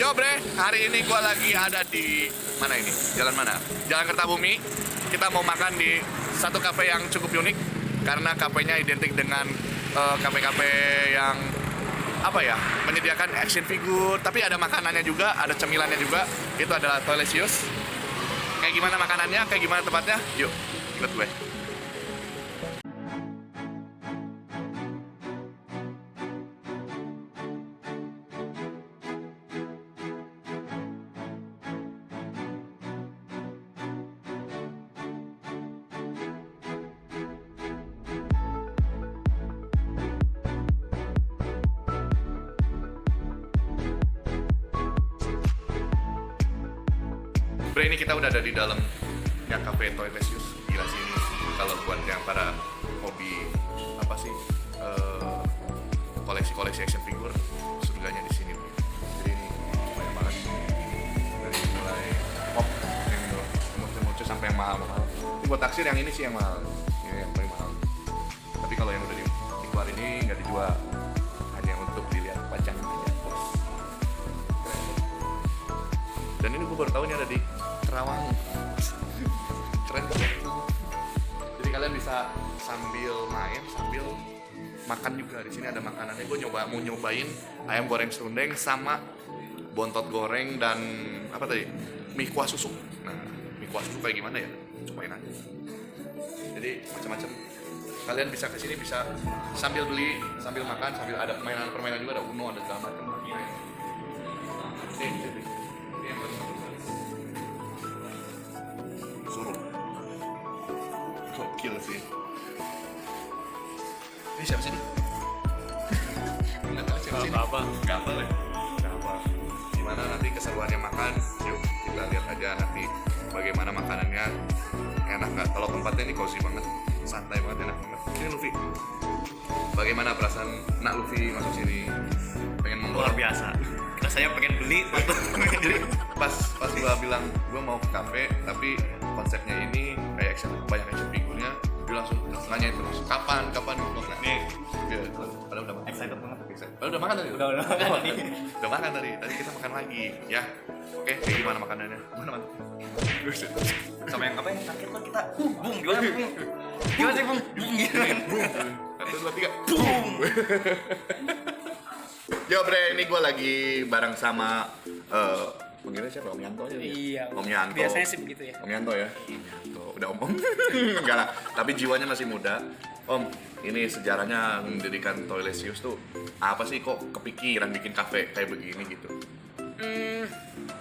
Yo bre, hari ini gue lagi ada di mana ini? Jalan mana? Jalan Kertabumi. Kita mau makan di satu kafe yang cukup unik karena kafenya identik dengan kafe-kafe yang apa ya, menyediakan action figure, tapi ada makanannya juga, ada cemilannya juga. Itu adalah Toilesius. Kayak gimana makanannya, kayak gimana tempatnya? Yuk, ikut gue. Bre, ini kita udah ada di dalam yang cafe Toilesius. Gila sih ini kalau buat yang para hobi apa sih koleksi action figure, surganya di sini. Jadi ini banyak banget dari mulai pop yang muncul sampai yang mahal-mahal. Ini buat taksir yang ini sih yang mahal, ini yang paling mahal. Tapi kalau yang udah dikeluar ini nggak dijual, hanya untuk dilihat pajang aja. Dan ini gue baru tahu ini ada di Kerawang. Keren banget. Jadi kalian bisa sambil main, sambil makan juga. Di sini ada makanannya. Gue mau nyobain ayam goreng serundeng sama bontot goreng dan apa tadi? Mie kuah susu. Nah, mie kuah susu kayak gimana ya? Cobain aja. Jadi macam-macam. Kalian bisa ke sini bisa sambil beli, sambil makan, sambil ada permainan juga, ada Uno, ada segala macam. Ini yang baru suruh gokil sih. Ini siapa sih? Nggak tahu siapa sih. Apa? Nggak apa ya. Nggak apa. Gimana nanti keseruannya makan? Yuk kita lihat aja nanti bagaimana makanannya. Enak nggak? Kalau tempatnya ini cozy banget, santai banget, enak banget. Ini Luffy. Bagaimana perasaan nak Luffy masuk sini? Pengen Luar biasa. Rasanya pengen beli waktu pas gua bilang gua mau ke kafe tapi konsepnya ini kayak banyak action figurnya, dia langsung nanyain terus kapan mau nih ya, padahal udah makan. excited banget. Padahal udah makan tadi. Udah makan tadi. Udah makan tadi kita makan lagi ya. Oke, kayak gimana makanannya? Mana mantap. Sama yang apa yang terakhir kan kita bung gimana bung? Gimana sih bung? Bung gitu. 1, 2, 3 boom. Yo bre, ini gue lagi bareng sama pengira siapa? Om Yanto aja. Iya, Om Yanto. biasanya sih begitu ya. Om Yanto ya. Yanto, udah om. Enggak lah, tapi jiwanya masih muda. Om, ini sejarahnya mendirikan Toilesius tuh apa sih, kok kepikiran bikin kafe kayak begini gitu?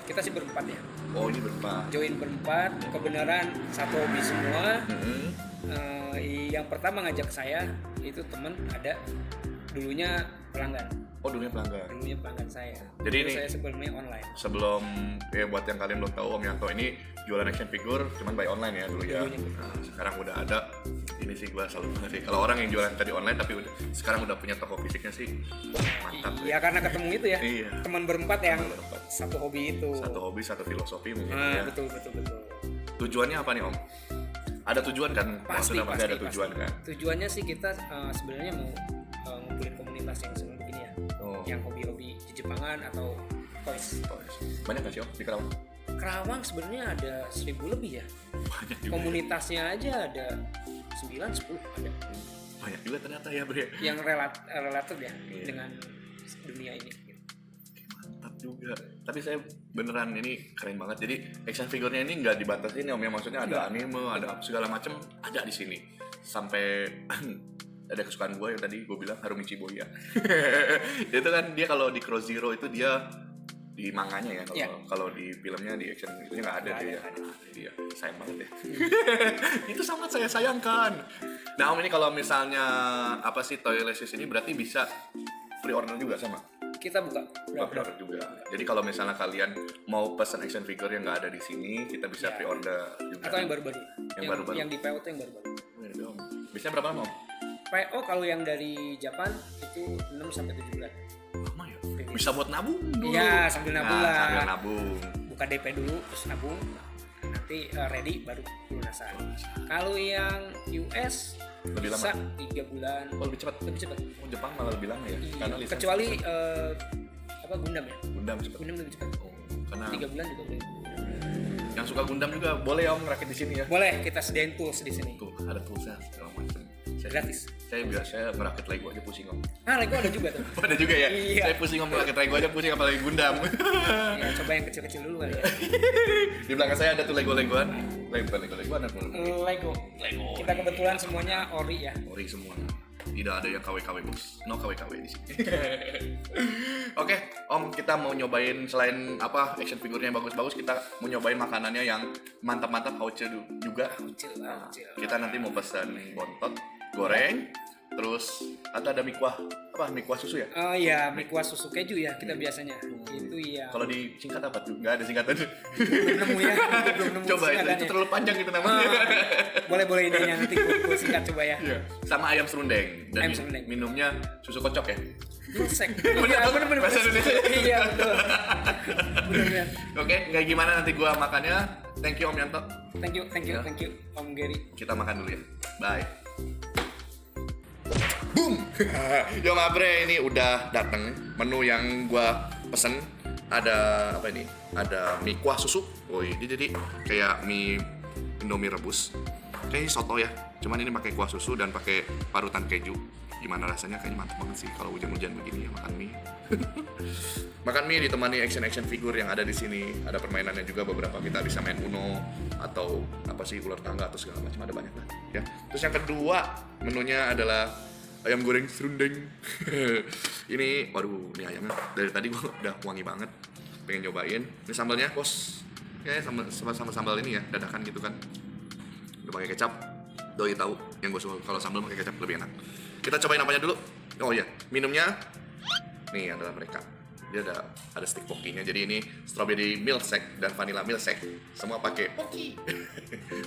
Kita sih berempat ya. Oh, ini berempat. Join berempat, kebenaran satu hobi semua. Yang pertama ngajak saya itu temen ada dulunya pelanggan. Oh, dulunya pelanggan. Dulunya pelanggan saya. Jadi ini saya sebelumnya online. Sebelum ya buat yang kalian belum tahu, Om Yanto ini jualan action figure cuman by online ya dulu ya. Nah, sekarang udah ada. Ini sih gua salut banget sih. Kalau orang yang jualan tadi online tapi sekarang udah punya toko fisiknya sih mantap. Iya, karena ketemu itu ya. Iya. Teman berempat yang Berempat. satu hobi itu. Satu hobi, satu filosofi mungkin Nah, ya. betul. Tujuannya apa nih, Om? Ada tujuan kan? Pasti ada tujuan kan? Tujuannya sih kita sebenarnya mau ngumpulin komunitas yang seperti begini ya. Oh. Yang hobi-hobi Jepangan atau toys. Banyak nggak sih, Om, di Kerawang? Kerawang sebenarnya ada 1000 lebih ya. Banyak juga. Komunitasnya aja ada 9-10 ada. Banyak juga ternyata ya, Bre. Yang related ya Iya. dengan dunia ini. Mantap juga. Tapi saya beneran ini keren banget. Jadi action figurnya ini nggak dibatasin ya, Om, ya. Maksudnya ada anime, ada segala macam ada di sini. Sampai ada kesukaan gue yang tadi gue bilang Harumi Chiboya. Itu kan dia kalau di Cross Zero itu dia di manganya ya, kalau di filmnya di action itu nggak ada dia. Iya, sayang banget ya. Itu sangat saya sayangkan. Nah, Om, ini kalau misalnya apa sih Toilesius ini berarti bisa pre-order juga sama? Kita buka Pre-order juga. Jadi kalau misalnya kalian mau pesan action figure yang nggak ada di sini, kita bisa pre-order juga. atau yang baru-baru. Yang baru-baru. Yang di PO itu yang baru-baru. Biasanya berapa lama, Om? PO kalau yang dari Japan itu 6 sampai 7 bulan. Lama ya? Bisa buat nabung dulu. Iya, sambil nabung lah. Sambil nabung. Buka DP dulu terus nabung. Nanti ready baru pelunasan. Kalau yang US Lebih bisa lama? 3 bulan. Oh, lebih cepat. Lebih cepat. Oh, Jepang malah lebih lama ya? Iya, Karena lisensi kecuali bisa. apa Gundam ya? Gundam cepet. Gundam lebih cepat. Oh, karena 3 bulan juga udah. yang suka Gundam juga boleh om ngerakit di sini ya. Boleh kita sediain tools di sini. Tuh ada toolsnya segala macam. Gratis. Saya biasa ngerakit Lego aja pusing om. Ah, Lego ada juga tuh. Oh, ada juga ya? Iya. Saya pusing om ngerakit Lego aja pusing apalagi Gundam. Ya, coba yang kecil-kecil dulu kali ya. Di belakang saya ada tuh Lego-Legoan. Bukan Lego-Legoan apa? Lego. Kita kebetulan semuanya ori ya. Ori semua. Tidak ada yang KW-KW bos. No KW-KW di sini. Oke, om kita mau nyobain selain apa action figurnya yang bagus-bagus, kita mau nyobain makanannya yang mantap-mantap hauce juga. Kecil. Kita nanti mau pesan bontot goreng, terus ada mie kuah susu ya? Oh iya, mie kuah susu keju ya kita biasanya. Itu iya. Kalau disingkat apa tuh? Nggak ada singkatan. Belum nemu ya. Belum nemu Coba itu singkatannya. terlalu panjang itu namanya. Boleh idenya nanti gue singkat coba ya. Iya. Sama ayam serundeng dan Ayam serundeng. minumnya susu kocok ya. Milsek. Bener, Iya, bener. bahasa Indonesia. Iya, betul. Bener. Oke, kayak gimana nanti gua makannya? Thank you Om Yanto. Thank you Om Gary. Kita makan dulu ya. Bye. Boom. Yo Mabre, ini udah dateng menu yang gua pesen. Ada apa ini? Ada mie kuah susu. Woi, ini jadi kayak mie Indomie rebus. Kayaknya soto ya. Cuman ini pakai kuah susu dan pakai parutan keju. Gimana rasanya? Kayaknya mantap banget sih kalau hujan-hujan begini ya makan mie. Makan mie ditemani action figure yang ada di sini. Ada permainannya juga beberapa, kita bisa main Uno atau apa sih ular tangga atau segala macam, ada banyak lah ya. Terus yang kedua menunya adalah ayam goreng serundeng. Ini waduh, ini ayamnya dari tadi gua udah wangi banget. Pengen nyobain. Ini sambalnya, bos. Kayaknya sama sambal ini ya, dadakan gitu kan. Udah pakai kecap. Doi tahu yang gue suka kalau sambal pakai kecap lebih enak. Kita cobain apanya dulu. Oh iya, minumnya nih adalah mereka. Dia ada stick pokinya. Jadi ini strawberry milkshake dan vanilla milkshake. Semua pakai poki.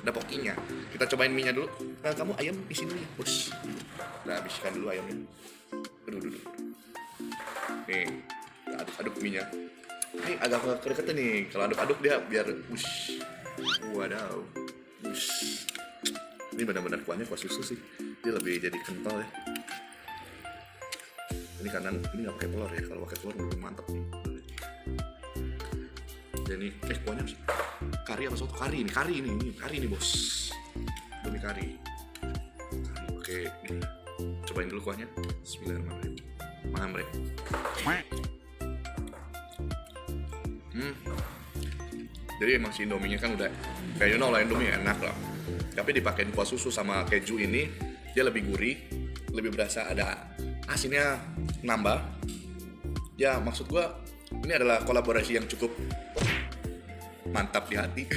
Ada pokinya. Kita cobain mie-nya dulu. Nah, kamu ayam isi dulu ya, bos. Nah, habiskan dulu ayamnya. Aduh. Nih, kita aduk-aduk mie-nya. Ini agak kedeket nih. Kalau aduk-aduk dia biar wush. Wadaw. Wush. Ini benar-benar kuahnya kuah susu sih. Dia lebih jadi kental ya. Ini kanan, ini nggak pakai telur ya. Kalau pakai telur lebih mantap nih. Jadi kuahnya kari apa soto? Kari ini bos. Demi kari. Oke, nih. Cobain dulu kuahnya. Bismillahirrahmanirrahim. Makan bre. Jadi emang si Indomie-nya kan udah kayak lah Indomie enak lah. Tapi dipakein kuah susu sama keju ini dia lebih gurih, lebih berasa ada asinnya nambah. Ya maksud gua ini adalah kolaborasi yang cukup mantap di hati.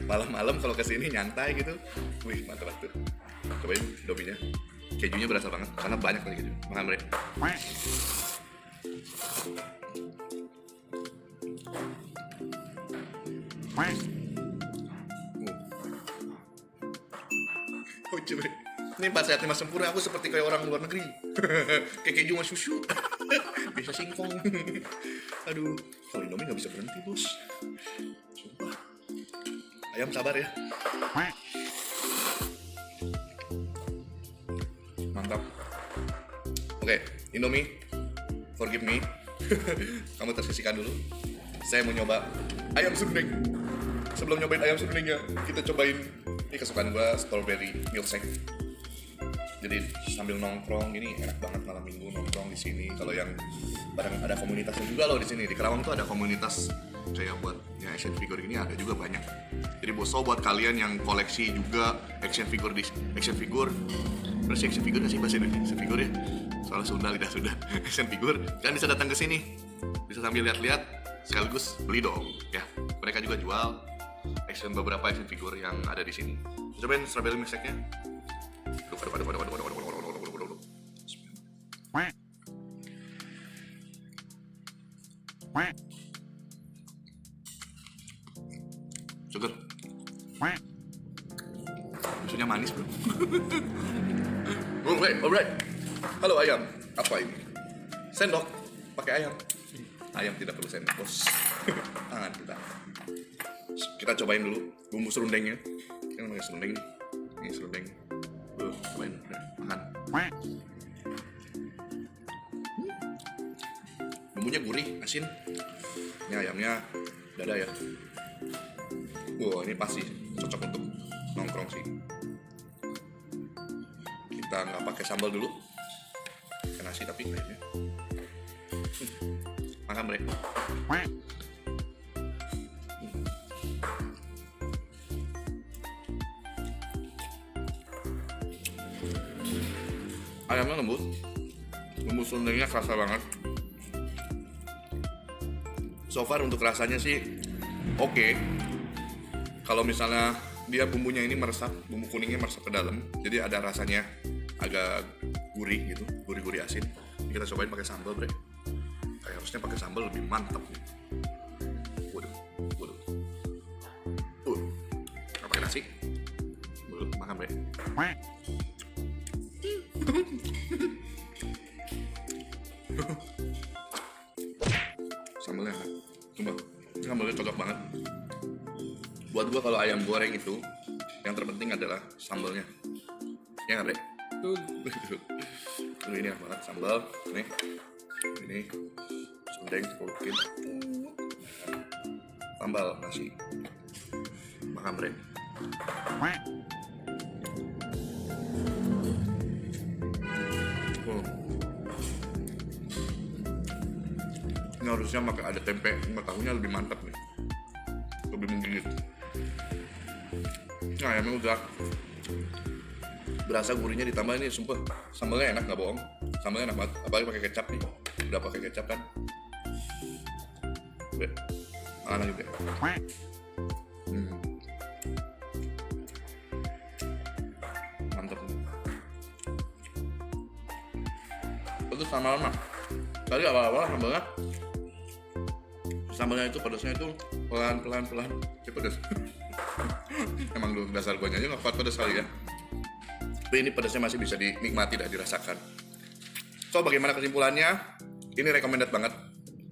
Malam-malam kalau kesini nyantai gitu, wih mantap banget tuh. Cobain Indomie-nya, kejunya berasa banget karena banyak nih keju. Makan bre. Oh coba, ini pas saatnya mas sempurna aku seperti kayak orang luar negeri. Kayak keju sama susu. Bisa singkong. Aduh, kalau Indomie nggak bisa berhenti bos. Sumpah. Ayam sabar ya. Mantap. Oke, Indomie, forgive me. Kamu tersisihkan dulu. Saya mau nyoba ayam serundeng. Sebelum nyobain ayam serundengnya, kita cobain ini kesukaan gua, strawberry milkshake. Jadi sambil nongkrong ini enak banget malam minggu nongkrong di sini. Kalau yang barang ada komunitasnya juga loh di sini. Di Kerawang tuh ada komunitas kayak buat ya action figure ini ada juga banyak. Jadi buat kalian yang koleksi juga action figure berarti action figure nggak sih bahasa Indonesia? Action figure ya. Soal Sunda lidah Sunda. Action figure kalian bisa datang ke sini. Bisa sambil lihat-lihat sekaligus beli dong ya. Mereka juga jual beberapa action figure yang ada di sini. Cobain strawberry milkshake-nya. Aduh. Sugar. Susunya manis bro. Alright. Halo ayam. Apa ini? Sendok. Pakai ayam. Ayam tidak perlu sendok bos. Tangan kita. Kita cobain dulu bumbu serundengnya. Ini namanya serundeng. Ini serundeng. Cobain. Makan. bumbunya gurih, asin. Ini ayamnya dada ya. Wow, ini pasti cocok untuk nongkrong sih. Kita nggak pakai sambal dulu, pakai nasi tapi kayaknya. Makan Bre. Ayamnya lembut, bumbu sundengnya kerasa banget. So far untuk rasanya sih oke. Kalau misalnya dia bumbunya ini meresap, bumbu kuningnya meresap ke dalam, jadi ada rasanya agak gurih gitu, gurih-gurih asin. Ini kita cobain pakai sambal Bre. Kayak harusnya pakai sambal lebih mantap nih. Waduh. Nggak pakai nasi. Makan Bre. Sambalnya enak. Coba, sambalnya cocok banget. Buat gua kalau ayam goreng itu yang terpenting adalah sambalnya. Ya nggak Bre? Tuh ini enak banget sambal. Nih, ini sundeng celukin. Sambal nasi. Makan Bre. Ini harusnya pakai ada tempe, nggak tahunya lebih mantap nih, lebih menggigit. Nah ayamnya udah berasa gurihnya, ditambah ini sumpah sambalnya enak, nggak bohong, sambalnya enak banget, apalagi pakai kecap nih, udah pakai kecap kan. Udah, makan lagi deh. Mantap nih. Itu sama tadi awal-awal sambalnya itu pedasnya itu pelan pedas. Emang lu dasar gua aja nggak kuat pedas kali ya, tapi ini pedasnya masih bisa dinikmati dan dirasakan. So bagaimana kesimpulannya? Ini recommended banget.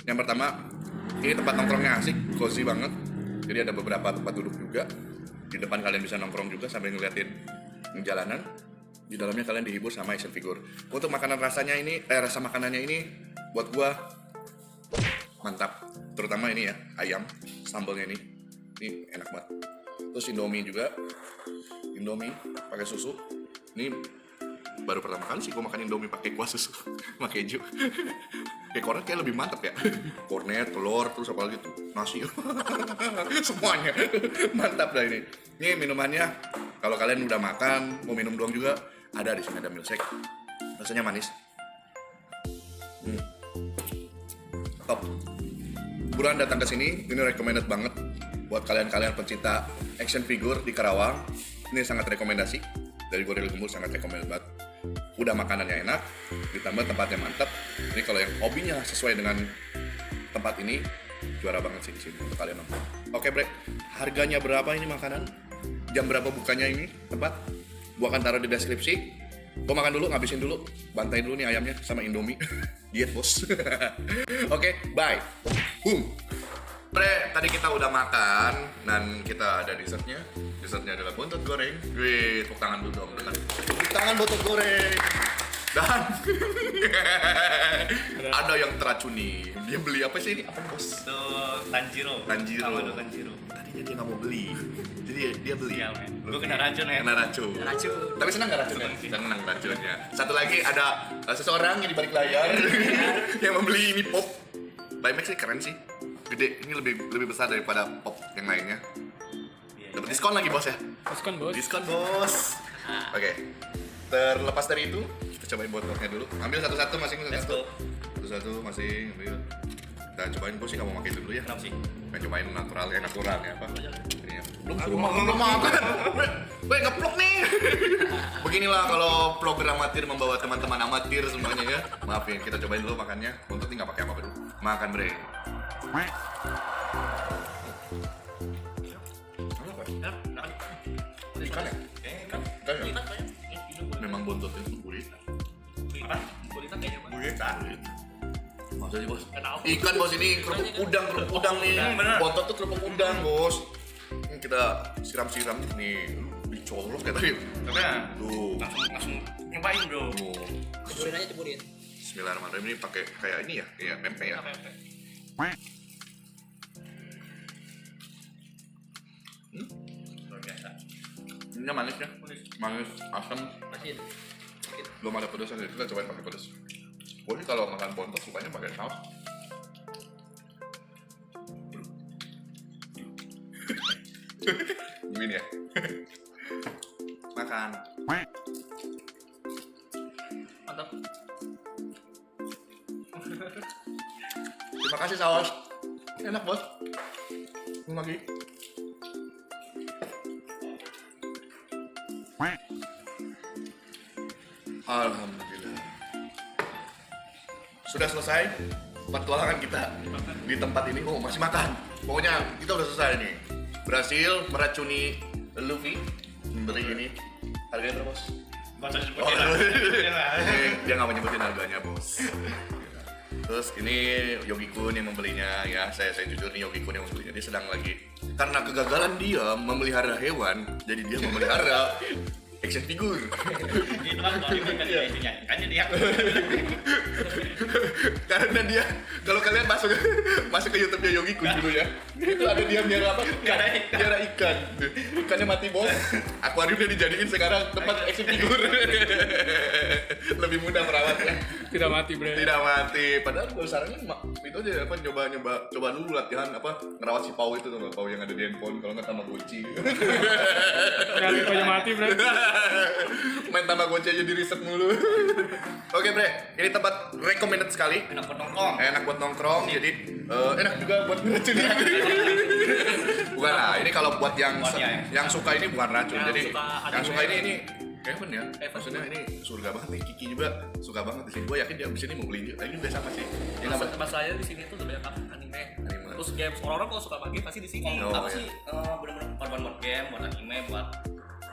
Yang pertama, ini tempat nongkrongnya asik, cozy banget. Jadi ada beberapa tempat duduk juga. Di depan kalian bisa nongkrong juga sambil ngeliatin jalanan. Di dalamnya kalian dihibur sama action figure. Untuk makanan rasanya ini, rasa makanannya ini buat gua mantap. Terutama ini ya, ayam, sambalnya ini enak banget. Terus Indomie juga, Indomie pakai susu. Ini baru pertama kali sih gue makan Indomie pakai kuah susu, sama keju. Kayak kornet kayak lebih mantap ya. Kornet, telur, terus apa lagi tuh, nasi, semuanya mantap dah ini. Ini minumannya, kalau kalian udah makan, mau minum doang juga, ada di sini, ada milkshake. Rasanya manis. Top. Buruan datang ke sini, ini recommended banget buat kalian-kalian pencinta action figure di Karawang. Ini sangat rekomendasi dari Gorilla Gembul, sangat recommended banget. Udah makanannya enak, ditambah tempatnya mantap. Jadi kalau yang hobinya sesuai dengan tempat ini, juara banget sih di sini untuk kalian nonton. Oke Bre, harganya berapa ini makanan? Jam berapa bukanya ini tempat? Gua akan taruh di deskripsi. Gua makan dulu, ngabisin dulu, bantai dulu nih ayamnya sama Indomie. Diet bos. Oke, bye. Boom. Bre, tadi kita udah makan dan kita ada dessertnya. Dessertnya adalah buntut goreng. Wih, tepuk tangan dulu dong. Tepuk tangan buntut goreng. Dan ada yang teracuni. Dia beli apa sih ini? Apa bos? Itu Tanjiro. Tadinya dia nggak mau beli. Jadi dia beli. Iya, men. Gue kena racun ya. Kena racun. Tapi senang nggak racunnya? Senang racunnya. Satu lagi ada seseorang yang di balik layar yang membeli ini pop. Baymax sih keren sih. Gede, ini lebih besar daripada pop yang lainnya. Dapat diskon lagi bos ya? Diskon bos. Oke. Terlepas dari itu, kita cobain botolnya dulu. Ambil satu-satu masing. Satu-satu masing. Ambil. Kita cobain, gue sih nggak mau pakai itu dulu ya. Kenapa sih? Pengen cobain naturalnya apa? Ini. Belum makan. Weh ngeplok nih. Beginilah kalau vlogger amatir membawa teman-teman amatir semuanya ya. Maafin, kita cobain dulu makannya. Untuk nggak pakai apa-apa dulu. Makan Bre. Ikan ya? Ikan ya? Memang bontot itu gurih. Apa? Gurita kayaknya Pak. Gurih. Masa sih bos? Ikan bos, ini kerupuk udang nih. Bontot tuh kerupuk udang bos. Ini kita siram-siram nih. Dicolok ya tadi. Coba. Tuh. Langsung nyobain bro. Ceburin aja, ceburin. Bismillahirrahmanirrahim. Ini pakai kayak ini ya, kayak pempek ya. Pempek. Luar biasa. Ini manis ya, manis, asam, Masih sedikit. belum ada pedasnya. Jadi kita cobain pakai pedas. Gue sih kalau makan pontos sukanya pakai saus. Gini ya. Makan. Mantap. Terima kasih saus. Enak bos. Mau lagi. Alhamdulillah. Sudah selesai petualangan kita di tempat ini. Oh masih makan. Pokoknya kita udah selesai nih. Berhasil meracuni Luffy. Memberi ini. Harganya berapa bos? Baca Oh, dia nggak menyebutin harganya bos. Terus ini Yogi-kun yang membelinya ya, saya jujur nih Yogi-kun yang membelinya, dia sedang lagi karena kegagalan dia memelihara hewan, jadi dia memelihara action figure. Itu kan kalau itu kan isinya ikannya dia. Karena dia, kalau kalian masuk ke YouTube-nya Yogi-kun dulu ya, itu ada dia miara apa? Miara ikan. Ikannya mati bos. Akuariumnya dijadiin sekarang tempat action figure. Lebih mudah merawatnya. Tidak mati bre. Tidak mati. Padahal gue sarannya itu aja apa coba dulu latihan apa ngerawat si Pau itu tuh Pau yang ada di handphone kalau nggak Tamagotchi. Yang aja mati bre. Main Tamagotchi aja di riset mulu. Oke bre, ini tempat recommended sekali. Enak buat nongkrong. Enak buat nongkrong, jadi enak juga buat racun. Bukan lah, ini kalau buat yang suka ini bukan racun. Yang Jadi suka yang suka anime. ini heaven ya. Maksudnya ini surga banget nih. Kiki juga suka banget di sini. Gue yakin dia abis ini mau beli juga. Ini udah sama sih. Dia nggak Mas saya di sini tuh lebih banyak apa? Anime. Anime. Terus games. Orang-orang kalau suka main game pasti di sini. Oh, Apa iya. sih? Bener-bener korban buat game, buat anime, buat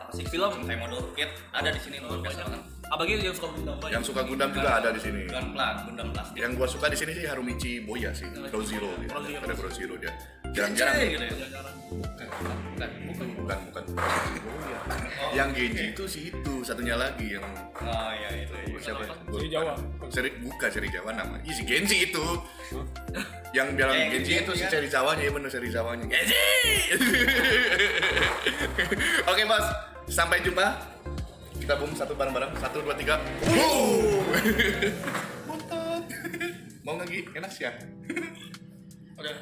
apa sih film kayak Model Kid ada di sini luar biasa banget. Apalagi yang suka Gundam Yang suka Gundam juga ada di sini. Gundam plastik. Yang gua suka di sini sih Harumichi Boya sih, Bro Zero dia. Bro Zero. Ada Bro Zero dia. Jarang-jarang. gitu ya. Bukan. Yang Genji itu sih itu satunya lagi yang Oh iya itu. siapa? ya? Gua Seri lupa. Jawa. Bukan Seri Jawa namanya. Iya si Genji itu. Yang bilang Genji itu si Seri Jawanya, ya bener Seri Jawanya. Genji. Oke bos, sampai jumpa. Kita boom satu bareng-bareng. 1, 2, 3. Boom. Mantap. Mau lagi? Enak sih ya. Oke.